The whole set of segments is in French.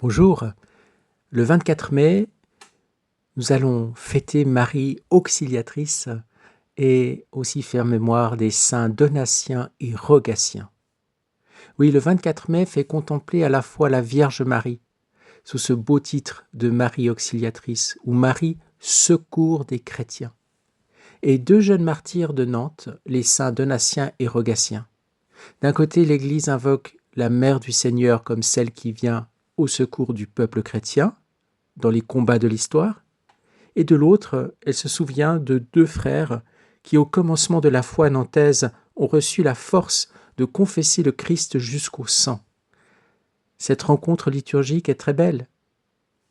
Bonjour, le 24 mai, nous allons fêter Marie Auxiliatrice et aussi faire mémoire des saints Donatien et Rogatien. Oui, le 24 mai fait contempler à la fois la Vierge Marie, sous ce beau titre de Marie Auxiliatrice, où Marie secourt des chrétiens, et deux jeunes martyrs de Nantes, les saints Donatien et Rogatien. D'un côté, l'Église invoque la Mère du Seigneur comme celle qui vient au secours du peuple chrétien, dans les combats de l'histoire, et de l'autre, elle se souvient de deux frères qui, au commencement de la foi nantaise, ont reçu la force de confesser le Christ jusqu'au sang. Cette rencontre liturgique est très belle.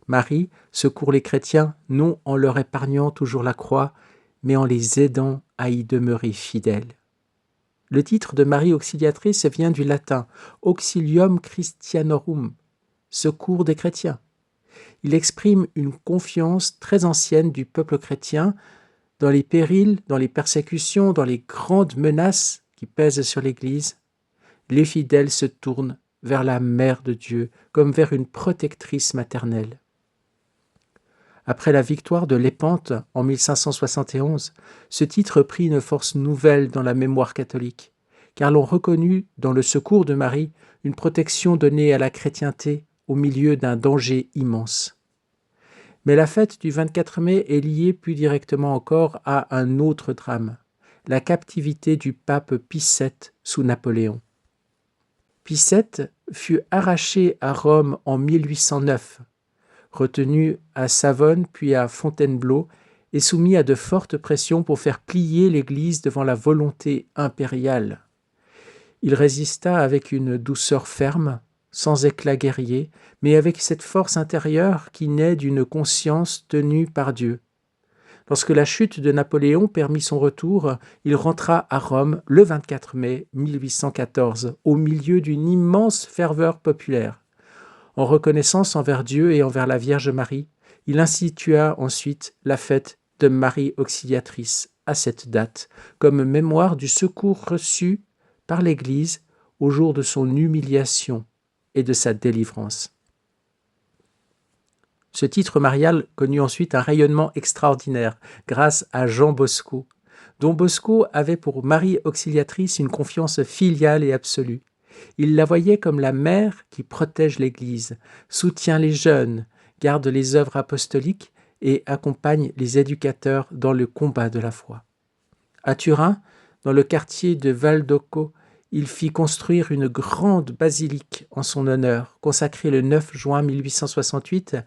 Marie secourt les chrétiens non en leur épargnant toujours la croix, mais en les aidant à y demeurer fidèles. Le titre de Marie Auxiliatrice vient du latin « Auxilium Christianorum », secours des chrétiens. Il exprime une confiance très ancienne du peuple chrétien dans les périls, dans les persécutions, dans les grandes menaces qui pèsent sur l'Église. Les fidèles se tournent vers la Mère de Dieu comme vers une protectrice maternelle. Après la victoire de Lépante en 1571, ce titre prit une force nouvelle dans la mémoire catholique, car l'on reconnut dans le secours de Marie une protection donnée à la chrétienté au milieu d'un danger immense. Mais la fête du 24 mai est liée plus directement encore à un autre drame, la captivité du pape Pie VII sous Napoléon. Pie VII fut arraché à Rome en 1809, retenu à Savone puis à Fontainebleau et soumis à de fortes pressions pour faire plier l'Église devant la volonté impériale. Il résista avec une douceur ferme, sans éclat guerrier, mais avec cette force intérieure qui naît d'une conscience tenue par Dieu. Lorsque la chute de Napoléon permit son retour, il rentra à Rome le 24 mai 1814, au milieu d'une immense ferveur populaire. En reconnaissance envers Dieu et envers la Vierge Marie, il institua ensuite la fête de Marie Auxiliatrice à cette date, comme mémoire du secours reçu par l'Église au jour de son humiliation et de sa délivrance. Ce titre marial connut ensuite un rayonnement extraordinaire grâce à Jean Bosco. Don Bosco avait pour Marie Auxiliatrice une confiance filiale et absolue. Il la voyait comme la mère qui protège l'Église, soutient les jeunes, garde les œuvres apostoliques et accompagne les éducateurs dans le combat de la foi. À Turin, dans le quartier de Valdocco, il fit construire une grande basilique en son honneur, consacrée le 9 juin 1868,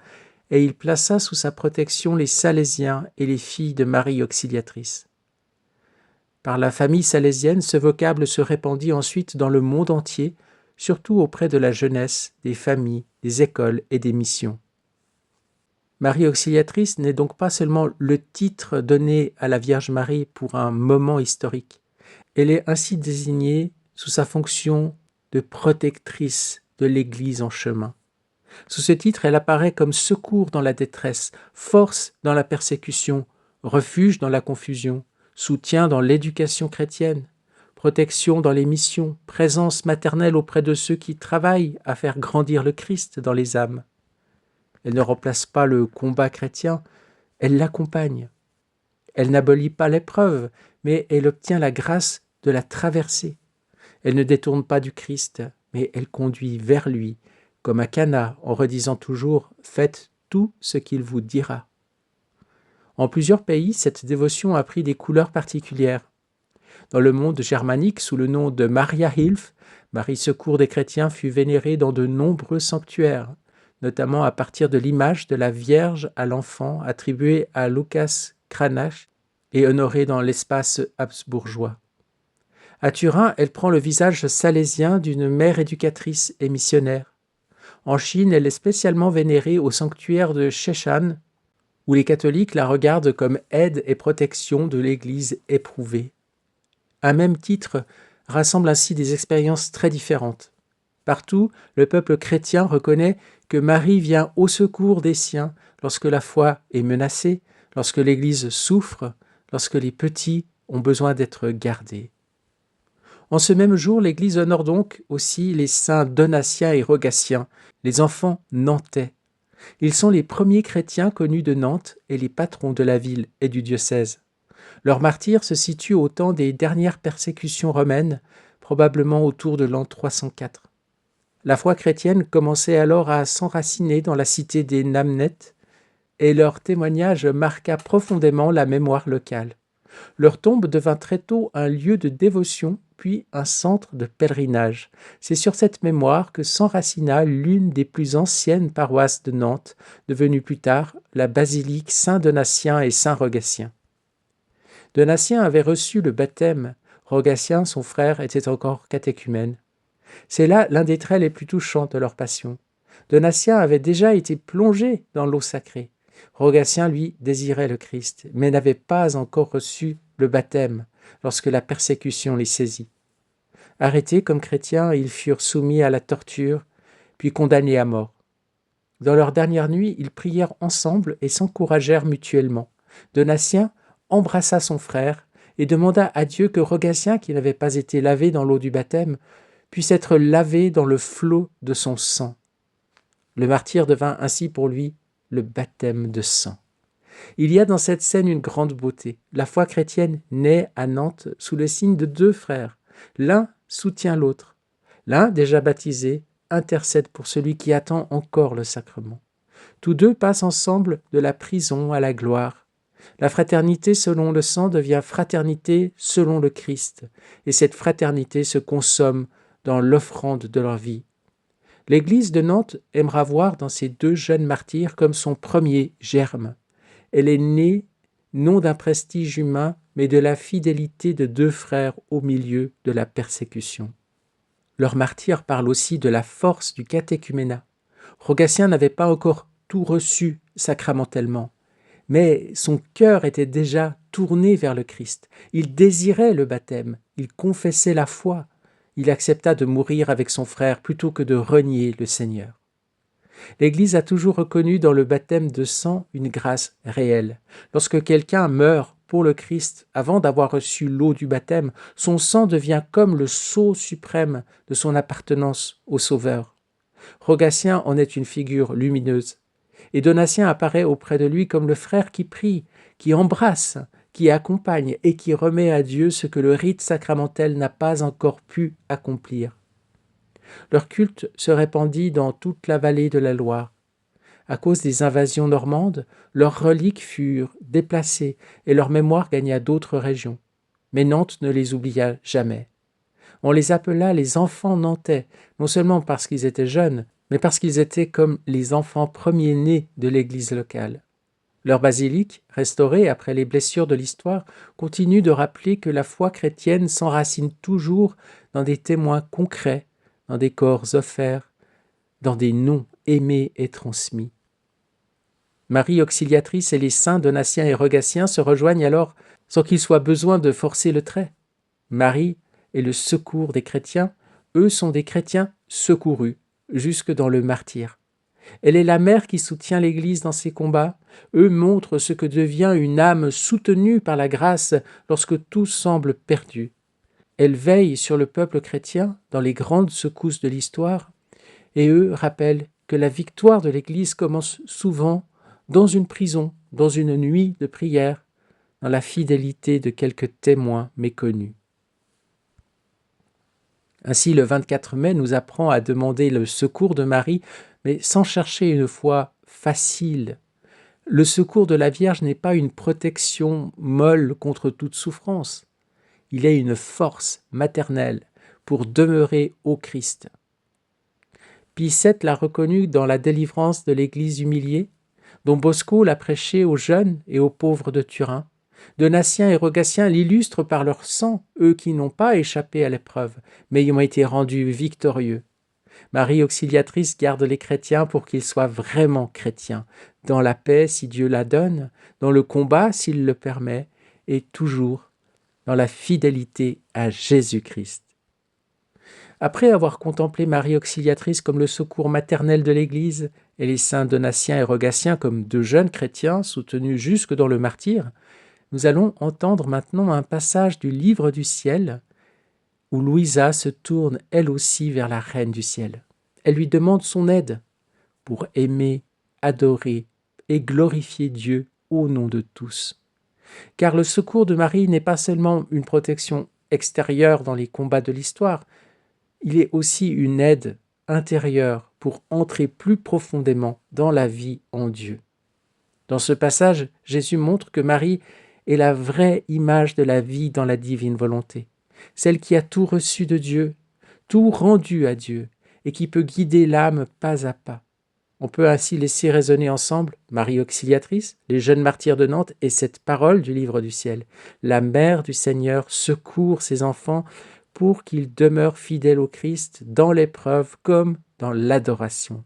et il plaça sous sa protection les Salésiens et les filles de Marie Auxiliatrice. Par la famille salésienne, ce vocable se répandit ensuite dans le monde entier, surtout auprès de la jeunesse, des familles, des écoles et des missions. Marie Auxiliatrice n'est donc pas seulement le titre donné à la Vierge Marie pour un moment historique. Elle est ainsi désignée sous sa fonction de protectrice de l'Église en chemin. Sous ce titre, elle apparaît comme secours dans la détresse, force dans la persécution, refuge dans la confusion, soutien dans l'éducation chrétienne, protection dans les missions, présence maternelle auprès de ceux qui travaillent à faire grandir le Christ dans les âmes. Elle ne remplace pas le combat chrétien, elle l'accompagne. Elle n'abolit pas l'épreuve, mais elle obtient la grâce de la traverser. Elle ne détourne pas du Christ, mais elle conduit vers lui, comme à Cana, en redisant toujours « Faites tout ce qu'il vous dira ». En plusieurs pays, cette dévotion a pris des couleurs particulières. Dans le monde germanique, sous le nom de Maria Hilf, Marie Secours des chrétiens fut vénérée dans de nombreux sanctuaires, notamment à partir de l'image de la Vierge à l'enfant attribuée à Lucas Cranach et honorée dans l'espace habsbourgeois. À Turin, elle prend le visage salésien d'une mère éducatrice et missionnaire. En Chine, elle est spécialement vénérée au sanctuaire de Sheshan, où les catholiques la regardent comme aide et protection de l'Église éprouvée. Un même titre rassemble ainsi des expériences très différentes. Partout, le peuple chrétien reconnaît que Marie vient au secours des siens lorsque la foi est menacée, lorsque l'Église souffre, lorsque les petits ont besoin d'être gardés. En ce même jour, l'Église honore donc aussi les saints Donatien et Rogatien, les enfants nantais. Ils sont les premiers chrétiens connus de Nantes et les patrons de la ville et du diocèse. Leur martyre se situe au temps des dernières persécutions romaines, probablement autour de l'an 304. La foi chrétienne commençait alors à s'enraciner dans la cité des Namnettes, et leur témoignage marqua profondément la mémoire locale. Leur tombe devint très tôt un lieu de dévotion, puis un centre de pèlerinage. C'est sur cette mémoire que s'enracina l'une des plus anciennes paroisses de Nantes, devenue plus tard la basilique Saint-Donatien et Saint-Rogatien. Donatien avait reçu le baptême, Rogatien, son frère, était encore catéchumène. C'est là l'un des traits les plus touchants de leur passion. Donatien avait déjà été plongé dans l'eau sacrée. Rogatien, lui, désirait le Christ, mais n'avait pas encore reçu le baptême lorsque la persécution les saisit. Arrêtés comme chrétiens, ils furent soumis à la torture, puis condamnés à mort. Dans leur dernière nuit, ils prièrent ensemble et s'encouragèrent mutuellement. Donatien embrassa son frère et demanda à Dieu que Rogatien, qui n'avait pas été lavé dans l'eau du baptême, puisse être lavé dans le flot de son sang. Le martyr devint ainsi pour lui le baptême de sang. Il y a dans cette scène une grande beauté. La foi chrétienne naît à Nantes sous le signe de deux frères. L'un soutient l'autre. L'un, déjà baptisé, intercède pour celui qui attend encore le sacrement. Tous deux passent ensemble de la prison à la gloire. La fraternité selon le sang devient fraternité selon le Christ, et cette fraternité se consomme dans l'offrande de leur vie. L'Église de Nantes aimera voir dans ces deux jeunes martyrs comme son premier germe. Elle est née non d'un prestige humain, mais de la fidélité de deux frères au milieu de la persécution. Leur martyr parle aussi de la force du catéchuménat. Rogatien n'avait pas encore tout reçu sacramentellement, mais son cœur était déjà tourné vers le Christ. Il désirait le baptême, il confessait la foi, il accepta de mourir avec son frère plutôt que de renier le Seigneur. L'Église a toujours reconnu dans le baptême de sang une grâce réelle. Lorsque quelqu'un meurt pour le Christ avant d'avoir reçu l'eau du baptême, son sang devient comme le sceau suprême de son appartenance au Sauveur. Rogatien en est une figure lumineuse, et Donatien apparaît auprès de lui comme le frère qui prie, qui embrasse, qui accompagne et qui remet à Dieu ce que le rite sacramentel n'a pas encore pu accomplir. Leur culte se répandit dans toute la vallée de la Loire. À cause des invasions normandes, leurs reliques furent déplacées et leur mémoire gagna d'autres régions. Mais Nantes ne les oublia jamais. On les appela les enfants nantais, non seulement parce qu'ils étaient jeunes, mais parce qu'ils étaient comme les enfants premiers-nés de l'église locale. Leur basilique, restaurée après les blessures de l'histoire, continue de rappeler que la foi chrétienne s'enracine toujours dans des témoins concrets, dans des corps offerts, dans des noms aimés et transmis. Marie Auxiliatrice et les saints Donatien et Rogatien se rejoignent alors sans qu'il soit besoin de forcer le trait. Marie est le secours des chrétiens, eux sont des chrétiens secourus, jusque dans le martyre. Elle est la mère qui soutient l'Église dans ses combats, eux montrent ce que devient une âme soutenue par la grâce lorsque tout semble perdu. Elle veille sur le peuple chrétien dans les grandes secousses de l'histoire, et eux rappellent que la victoire de l'Église commence souvent dans une prison, dans une nuit de prière, dans la fidélité de quelques témoins méconnus. Ainsi, le 24 mai nous apprend à demander le secours de Marie, mais sans chercher une foi facile. Le secours de la Vierge n'est pas une protection molle contre toute souffrance. Il est une force maternelle pour demeurer au Christ. Pie VII l'a reconnu dans la délivrance de l'Église humiliée, dont Bosco l'a prêché aux jeunes et aux pauvres de Turin. Donatien et Rogatien l'illustrent par leur sang, eux qui n'ont pas échappé à l'épreuve, mais y ont été rendus victorieux. Marie Auxiliatrice garde les chrétiens pour qu'ils soient vraiment chrétiens, dans la paix si Dieu la donne, dans le combat s'il le permet, et toujours dans la fidélité à Jésus-Christ. Après avoir contemplé Marie Auxiliatrice comme le secours maternel de l'Église et les saints Donatien et Rogatien comme deux jeunes chrétiens soutenus jusque dans le martyre, nous allons entendre maintenant un passage du Livre du ciel où Louisa se tourne elle aussi vers la Reine du ciel. Elle lui demande son aide pour aimer, adorer et glorifier Dieu au nom de tous. Car le secours de Marie n'est pas seulement une protection extérieure dans les combats de l'histoire, il est aussi une aide intérieure pour entrer plus profondément dans la vie en Dieu. Dans ce passage, Jésus montre que Marie est la vraie image de la vie dans la divine volonté, celle qui a tout reçu de Dieu, tout rendu à Dieu, et qui peut guider l'âme pas à pas. On peut ainsi laisser résonner ensemble Marie Auxiliatrice, les jeunes martyrs de Nantes et cette parole du livre du ciel. La mère du Seigneur secourt ses enfants pour qu'ils demeurent fidèles au Christ dans l'épreuve comme dans l'adoration,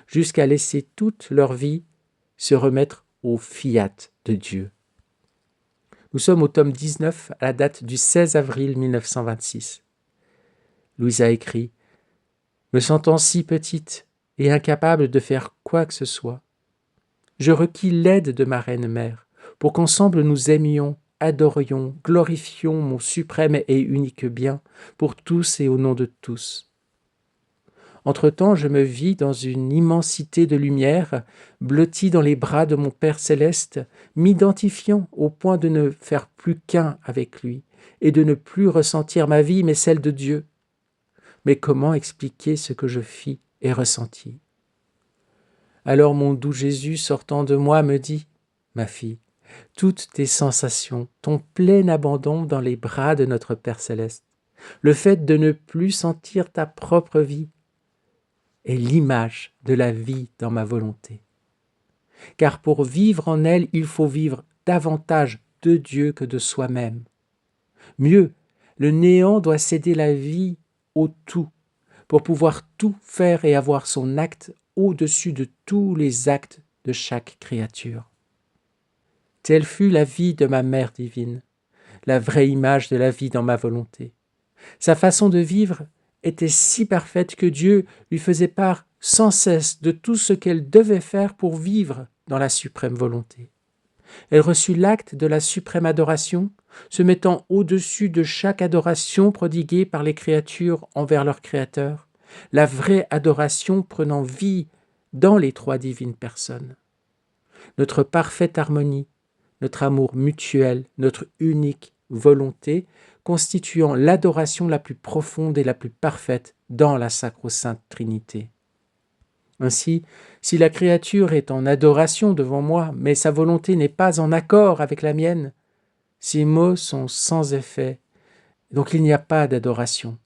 jusqu'à laisser toute leur vie se remettre au fiat de Dieu. Nous sommes au tome 19 à la date du 16 avril 1926. Louisa écrit « Me sentant si petite et incapable de faire quoi que ce soit, je requis l'aide de ma reine mère pour qu'ensemble nous aimions, adorions, glorifions mon suprême et unique bien pour tous et au nom de tous. Entre-temps, je me vis dans une immensité de lumière, blotti dans les bras de mon Père céleste, m'identifiant au point de ne faire plus qu'un avec lui et de ne plus ressentir ma vie mais celle de Dieu. Mais comment expliquer ce que je fis et ressentis ? Alors mon doux Jésus sortant de moi me dit « Ma fille, toutes tes sensations, ton plein abandon dans les bras de notre Père céleste, le fait de ne plus sentir ta propre vie, est l'image de la vie dans ma volonté. Car pour vivre en elle, il faut vivre davantage de Dieu que de soi-même. Mieux, le néant doit céder la vie au tout, pour pouvoir tout faire et avoir son acte au-dessus de tous les actes de chaque créature. Telle fut la vie de ma Mère divine, la vraie image de la vie dans ma volonté. Sa façon de vivre était si parfaite que Dieu lui faisait part sans cesse de tout ce qu'elle devait faire pour vivre dans la suprême volonté. Elle reçut l'acte de la suprême adoration, se mettant au-dessus de chaque adoration prodiguée par les créatures envers leur Créateur, la vraie adoration prenant vie dans les trois divines personnes. Notre parfaite harmonie, notre amour mutuel, notre unique volonté, constituant l'adoration la plus profonde et la plus parfaite dans la sacro-sainte Trinité. Ainsi, si la créature est en adoration devant moi, mais sa volonté n'est pas en accord avec la mienne, ces mots sont sans effet, donc il n'y a pas d'adoration.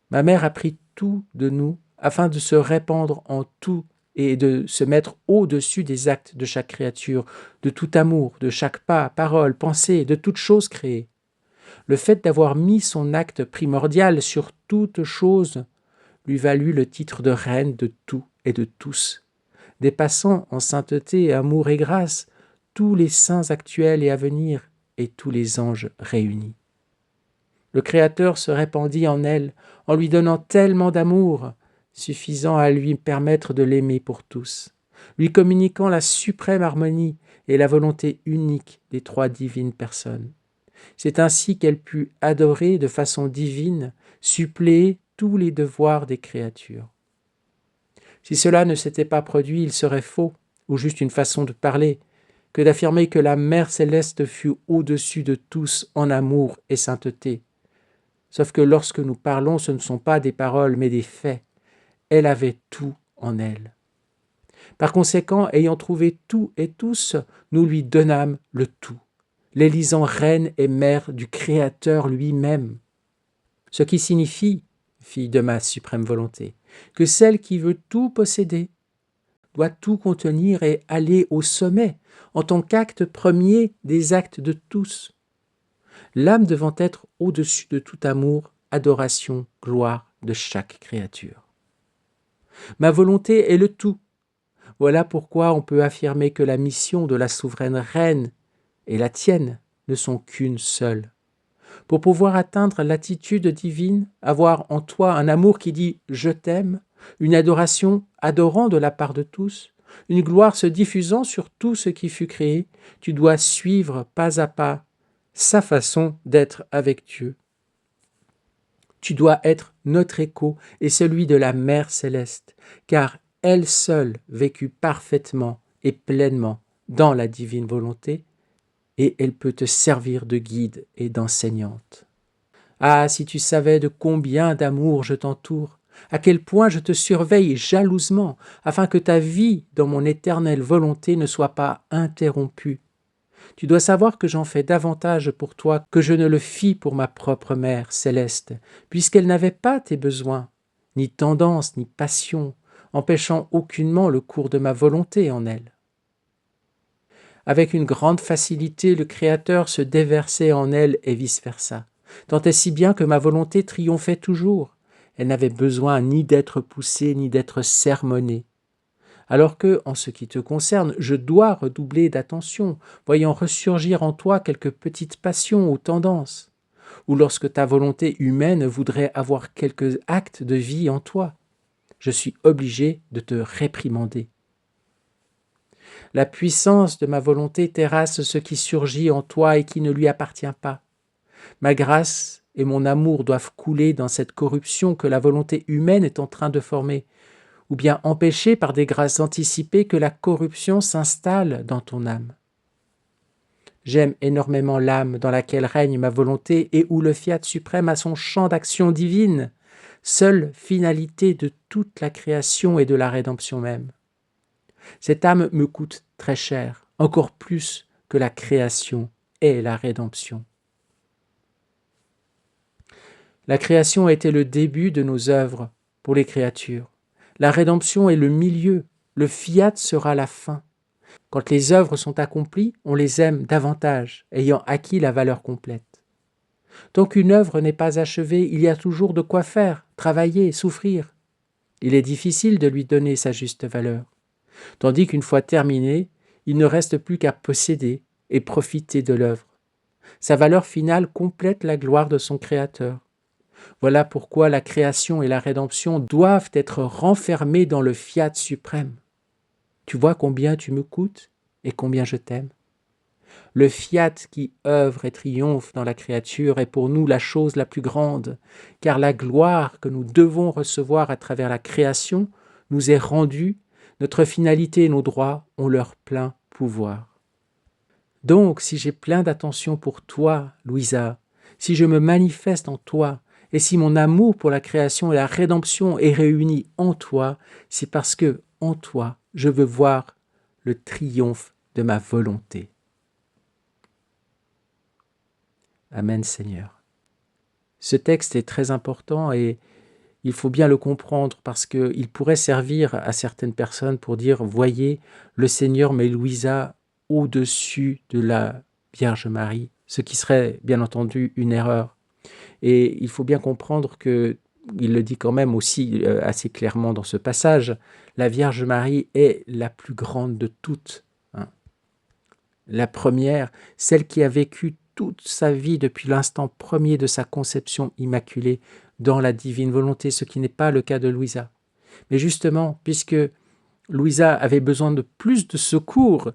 Ma mère a pris tout de nous afin de se répandre en tout et de se mettre au-dessus des actes de chaque créature, de tout amour, de chaque pas, parole, pensée, de toute chose créée. Le fait d'avoir mis son acte primordial sur toute chose lui valut le titre de reine de tout et de tous, dépassant en sainteté, amour et grâce tous les saints actuels et à venir et tous les anges réunis. Le Créateur se répandit en elle en lui donnant tellement d'amour, suffisant à lui permettre de l'aimer pour tous, lui communiquant la suprême harmonie et la volonté unique des trois divines personnes. C'est ainsi qu'elle put adorer de façon divine, suppléer tous les devoirs des créatures. Si cela ne s'était pas produit, il serait faux, ou juste une façon de parler, que d'affirmer que la Mère céleste fut au-dessus de tous en amour et sainteté. Sauf que lorsque nous parlons, ce ne sont pas des paroles, mais des faits. Elle avait tout en elle. Par conséquent, ayant trouvé tout et tous, nous lui donnâmes le tout, l'élisant reine et mère du Créateur lui-même. Ce qui signifie, fille de ma suprême volonté, que celle qui veut tout posséder doit tout contenir et aller au sommet en tant qu'acte premier des actes de tous. L'âme devant être au-dessus de tout amour, adoration, gloire de chaque créature. Ma volonté est le tout. Voilà pourquoi on peut affirmer que la mission de la souveraine reine et la tienne ne sont qu'une seule. Pour pouvoir atteindre l'attitude divine, avoir en toi un amour qui dit « je t'aime », une adoration adorant de la part de tous, une gloire se diffusant sur tout ce qui fut créé, tu dois suivre pas à pas sa façon d'être avec Dieu. Tu dois être notre écho et celui de la Mère céleste, car elle seule vécut parfaitement et pleinement dans la divine volonté, et elle peut te servir de guide et d'enseignante. Ah, si tu savais de combien d'amour je t'entoure, à quel point je te surveille jalousement, afin que ta vie dans mon éternelle volonté ne soit pas interrompue. Tu dois savoir que j'en fais davantage pour toi que je ne le fis pour ma propre mère céleste, puisqu'elle n'avait pas tes besoins, ni tendance, ni passion, empêchant aucunement le cours de ma volonté en elle. Avec une grande facilité, le Créateur se déversait en elle et vice-versa, tant et si bien que ma volonté triomphait toujours. Elle n'avait besoin ni d'être poussée, ni d'être sermonnée. Alors que, en ce qui te concerne, je dois redoubler d'attention, voyant ressurgir en toi quelques petites passions ou tendances, ou lorsque ta volonté humaine voudrait avoir quelques actes de vie en toi, je suis obligé de te réprimander. La puissance de ma volonté terrasse ce qui surgit en toi et qui ne lui appartient pas. Ma grâce et mon amour doivent couler dans cette corruption que la volonté humaine est en train de former, ou bien empêcher par des grâces anticipées que la corruption s'installe dans ton âme. J'aime énormément l'âme dans laquelle règne ma volonté et où le fiat suprême a son champ d'action divine, seule finalité de toute la création et de la rédemption même. Cette âme me coûte très cher, encore plus que la création et la rédemption. La création a été le début de nos œuvres pour les créatures. La rédemption est le milieu, le fiat sera la fin. Quand les œuvres sont accomplies, on les aime davantage, ayant acquis la valeur complète. Tant qu'une œuvre n'est pas achevée, il y a toujours de quoi faire, travailler, souffrir. Il est difficile de lui donner sa juste valeur. Tandis qu'une fois terminée, il ne reste plus qu'à posséder et profiter de l'œuvre. Sa valeur finale complète la gloire de son Créateur. Voilà pourquoi la création et la rédemption doivent être renfermées dans le fiat suprême. Tu vois combien tu me coûtes et combien je t'aime. Le fiat qui œuvre et triomphe dans la créature est pour nous la chose la plus grande, car la gloire que nous devons recevoir à travers la création nous est rendue, notre finalité et nos droits ont leur plein pouvoir. Donc, si j'ai plein d'attention pour toi, Louisa, si je me manifeste en toi, et si mon amour pour la création et la rédemption est réuni en toi, c'est parce que, en toi, je veux voir le triomphe de ma volonté. Amen, Seigneur. Ce texte est très important et il faut bien le comprendre parce qu'il pourrait servir à certaines personnes pour dire « Voyez, le Seigneur met Louisa au-dessus de la Vierge Marie », ce qui serait bien entendu une erreur. Et il faut bien comprendre que, il le dit quand même aussi assez clairement dans ce passage, la Vierge Marie est la plus grande de toutes. La première, celle qui a vécu toute sa vie depuis l'instant premier de sa conception immaculée dans la divine volonté, ce qui n'est pas le cas de Louisa. Mais justement, puisque Louisa avait besoin de plus de secours,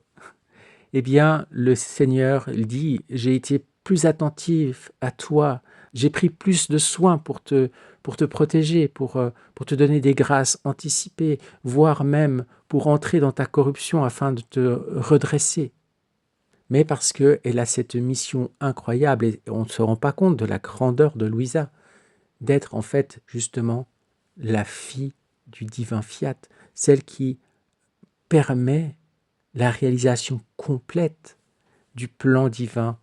eh bien, le Seigneur dit, j'ai été plus attentif à toi, j'ai pris plus de soin pour te protéger, pour te donner des grâces anticipées, voire même pour entrer dans ta corruption afin de te redresser. Mais parce qu'elle a cette mission incroyable, et on ne se rend pas compte de la grandeur de Louisa, d'être en fait justement la fille du divin fiat, celle qui permet la réalisation complète du plan divin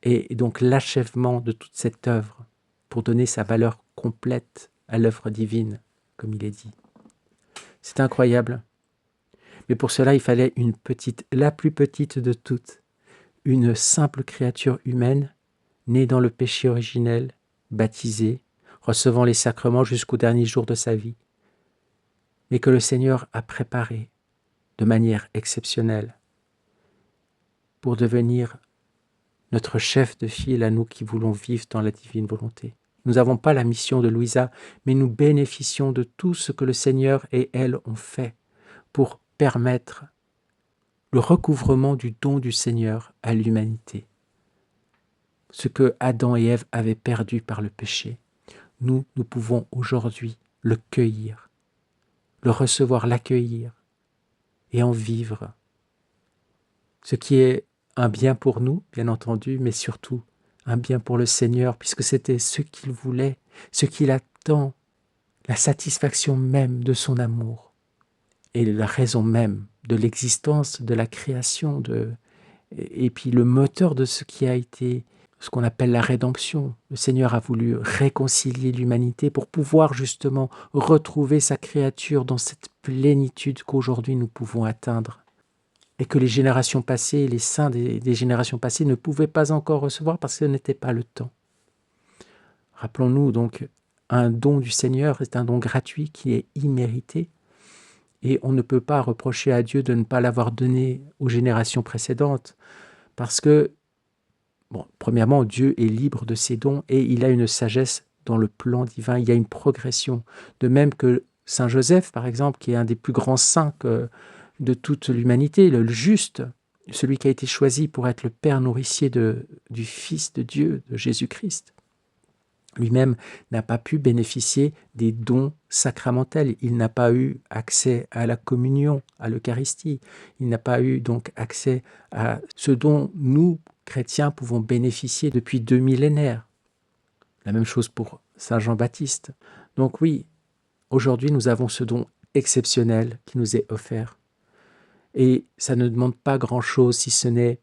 et donc l'achèvement de toute cette œuvre pour donner sa valeur complète à l'œuvre divine, comme il est dit. C'est incroyable. Mais pour cela, il fallait une petite, la plus petite de toutes, une simple créature humaine, née dans le péché originel, baptisée, recevant les sacrements jusqu'au dernier jour de sa vie, mais que le Seigneur a préparée de manière exceptionnelle pour devenir notre chef de file à nous qui voulons vivre dans la divine volonté. Nous n'avons pas la mission de Louisa, mais nous bénéficions de tout ce que le Seigneur et elle ont fait pour permettre le recouvrement du don du Seigneur à l'humanité. Ce que Adam et Ève avaient perdu par le péché. nous pouvons aujourd'hui le cueillir, le recevoir, l'accueillir et en vivre. Ce qui est un bien pour nous, bien entendu, mais surtout un bien pour le Seigneur, puisque c'était ce qu'il voulait, ce qu'il attend, la satisfaction même de son amour et la raison même de l'existence, de la création, et puis le moteur de ce qui a été ce qu'on appelle la rédemption. Le Seigneur a voulu réconcilier l'humanité pour pouvoir justement retrouver sa créature dans cette plénitude qu'aujourd'hui nous pouvons atteindre et que les générations passées, les saints des générations passées ne pouvaient pas encore recevoir parce que ce n'était pas le temps. Rappelons-nous donc, un don du Seigneur est un don gratuit qui est immérité et on ne peut pas reprocher à Dieu de ne pas l'avoir donné aux générations précédentes parce que, bon, premièrement, Dieu est libre de ses dons et il a une sagesse dans le plan divin, il y a une progression. De même que Saint Joseph, par exemple, qui est un des plus grands saints de toute l'humanité, le juste, celui qui a été choisi pour être le père nourricier du Fils de Dieu, de Jésus-Christ. Lui-même n'a pas pu bénéficier des dons sacramentels. Il n'a pas eu accès à la communion, à l'Eucharistie. Il n'a pas eu donc accès à ce dont nous, chrétiens, pouvons bénéficier depuis 2 millénaires. La même chose pour Saint Jean-Baptiste. Donc oui, aujourd'hui nous avons ce don exceptionnel qui nous est offert. Et ça ne demande pas grand-chose si ce n'est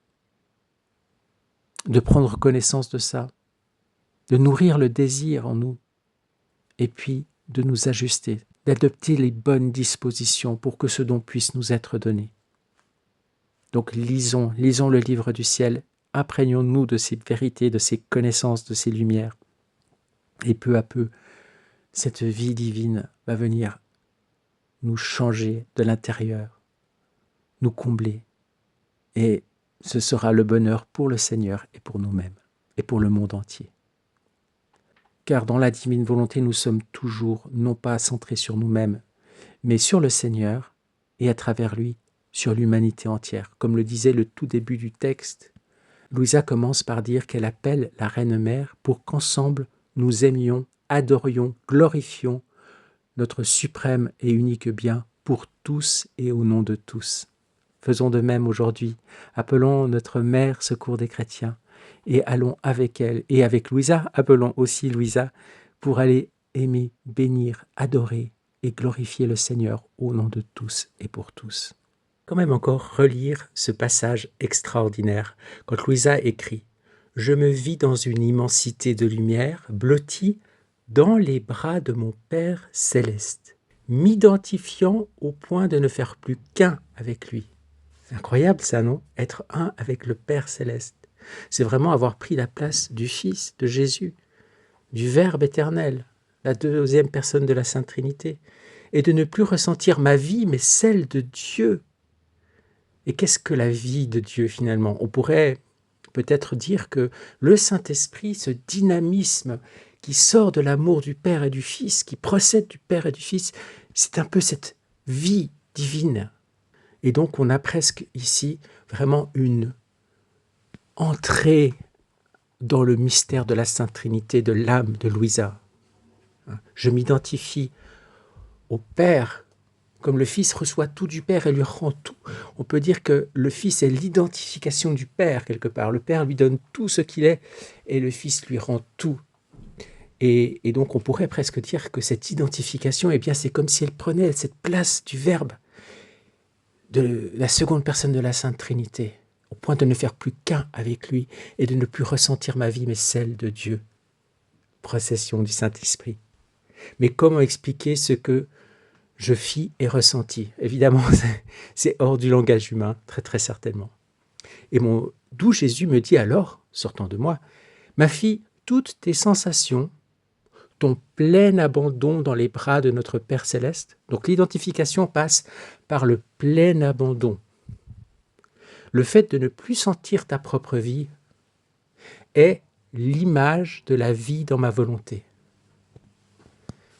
de prendre connaissance de ça, de nourrir le désir en nous, et puis de nous ajuster, d'adopter les bonnes dispositions pour que ce don puisse nous être donné. Donc lisons le livre du ciel, imprégnons-nous de ces vérités, de ces connaissances, de ces lumières, et peu à peu, cette vie divine va venir nous changer de l'intérieur, nous combler, et ce sera le bonheur pour le Seigneur et pour nous-mêmes, et pour le monde entier. Car dans la divine volonté, nous sommes toujours non pas centrés sur nous-mêmes, mais sur le Seigneur et à travers lui, sur l'humanité entière. Comme le disait le tout début du texte, Louisa commence par dire qu'elle appelle la Reine Mère pour qu'ensemble nous aimions, adorions, glorifions notre suprême et unique bien pour tous et au nom de tous. Faisons de même aujourd'hui, appelons notre Mère Secours des chrétiens, et allons avec elle, et avec Louisa, appelons aussi Louisa, pour aller aimer, bénir, adorer et glorifier le Seigneur au nom de tous et pour tous. Quand même encore relire ce passage extraordinaire, quand Louisa écrit « Je me vis dans une immensité de lumière, blottie dans les bras de mon Père céleste, m'identifiant au point de ne faire plus qu'un avec lui. » C'est incroyable ça, non? Être un avec le Père céleste. C'est vraiment avoir pris la place du Fils, de Jésus, du Verbe éternel, la deuxième personne de la Sainte Trinité, et de ne plus ressentir ma vie, mais celle de Dieu. Et qu'est-ce que la vie de Dieu finalement? On pourrait peut-être dire que le Saint-Esprit, ce dynamisme qui sort de l'amour du Père et du Fils, qui procède du Père et du Fils, c'est un peu cette vie divine. Et donc on a presque ici vraiment une entrée dans le mystère de la Sainte Trinité, de l'âme de Louisa. Je m'identifie au Père, comme le Fils reçoit tout du Père et lui rend tout. On peut dire que le Fils est l'identification du Père, quelque part. Le Père lui donne tout ce qu'il est, et le Fils lui rend tout. Et donc on pourrait presque dire que cette identification, eh bien, c'est comme si elle prenait cette place du Verbe, de la seconde personne de la Sainte Trinité, au point de ne faire plus qu'un avec lui et de ne plus ressentir ma vie, mais celle de Dieu. Procession du Saint-Esprit. Mais comment expliquer ce que je fis et ressentis? Évidemment, c'est hors du langage humain, très très certainement. Et mon doux Jésus me dit alors, sortant de moi, « Ma fille, toutes tes sensations, ton plein abandon dans les bras de notre Père Céleste. » Donc l'identification passe par le plein abandon. Le fait de ne plus sentir ta propre vie est l'image de la vie dans ma volonté.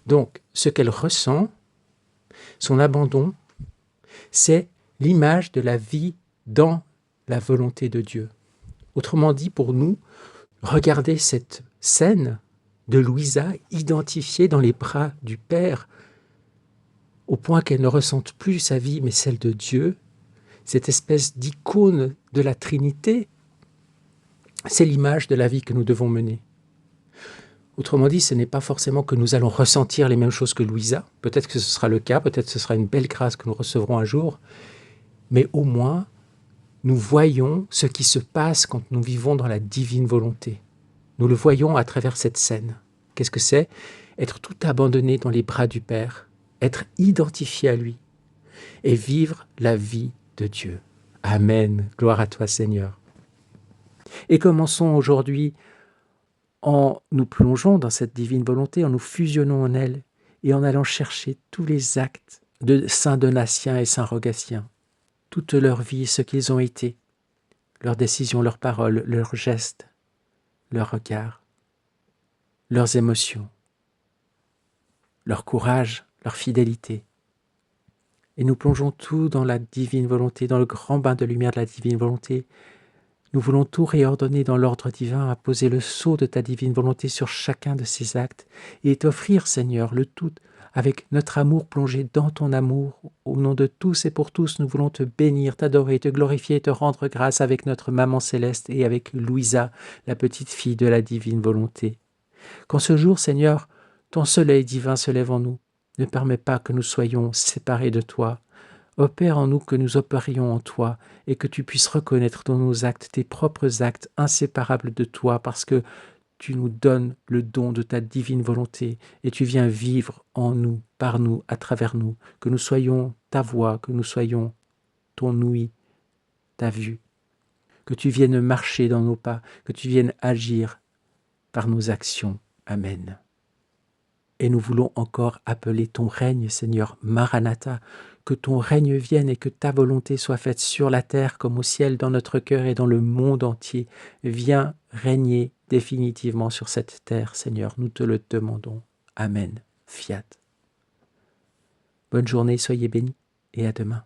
Donc, ce qu'elle ressent, son abandon, c'est l'image de la vie dans la volonté de Dieu. Autrement dit, pour nous, regarder cette scène de Louisa, identifiée dans les bras du Père, au point qu'elle ne ressente plus sa vie, mais celle de Dieu, cette espèce d'icône de la Trinité, c'est l'image de la vie que nous devons mener. Autrement dit, ce n'est pas forcément que nous allons ressentir les mêmes choses que Louisa, peut-être que ce sera le cas, peut-être que ce sera une belle grâce que nous recevrons un jour, mais au moins, nous voyons ce qui se passe quand nous vivons dans la divine volonté. Nous le voyons à travers cette scène. Qu'est-ce que c'est? Être tout abandonné dans les bras du Père, être identifié à lui et vivre la vie de Dieu. Amen. Gloire à toi, Seigneur. Et commençons aujourd'hui en nous plongeant dans cette divine volonté, en nous fusionnant en elle et en allant chercher tous les actes de saints Donatien et saint Rogatien, toute leur vie, ce qu'ils ont été, leurs décisions, leurs paroles, leurs gestes, leurs regards, leurs émotions, leur courage, leur fidélité. Et nous plongeons tout dans la divine volonté, dans le grand bain de lumière de la divine volonté. Nous voulons tout réordonner dans l'ordre divin, à poser le sceau de ta divine volonté sur chacun de ces actes et t'offrir, Seigneur, le tout avec notre amour plongé dans ton amour. Au nom de tous et pour tous, nous voulons te bénir, t'adorer, te glorifier et te rendre grâce avec notre Maman Céleste et avec Louisa, la petite fille de la divine volonté. Qu'en ce jour, Seigneur, ton soleil divin se lève en nous. Ne permets pas que nous soyons séparés de toi. Opère en nous que nous opérions en toi et que tu puisses reconnaître dans nos actes tes propres actes inséparables de toi parce que tu nous donnes le don de ta divine volonté et tu viens vivre en nous, par nous, à travers nous, que nous soyons ta voix, que nous soyons ton ouïe, ta vue, que tu viennes marcher dans nos pas, que tu viennes agir par nos actions. Amen. Et nous voulons encore appeler ton règne, Seigneur, Maranatha, que ton règne vienne et que ta volonté soit faite sur la terre comme au ciel, dans notre cœur et dans le monde entier. Viens régner définitivement sur cette terre, Seigneur, nous te le demandons. Amen. Fiat. Bonne journée, soyez bénis et à demain.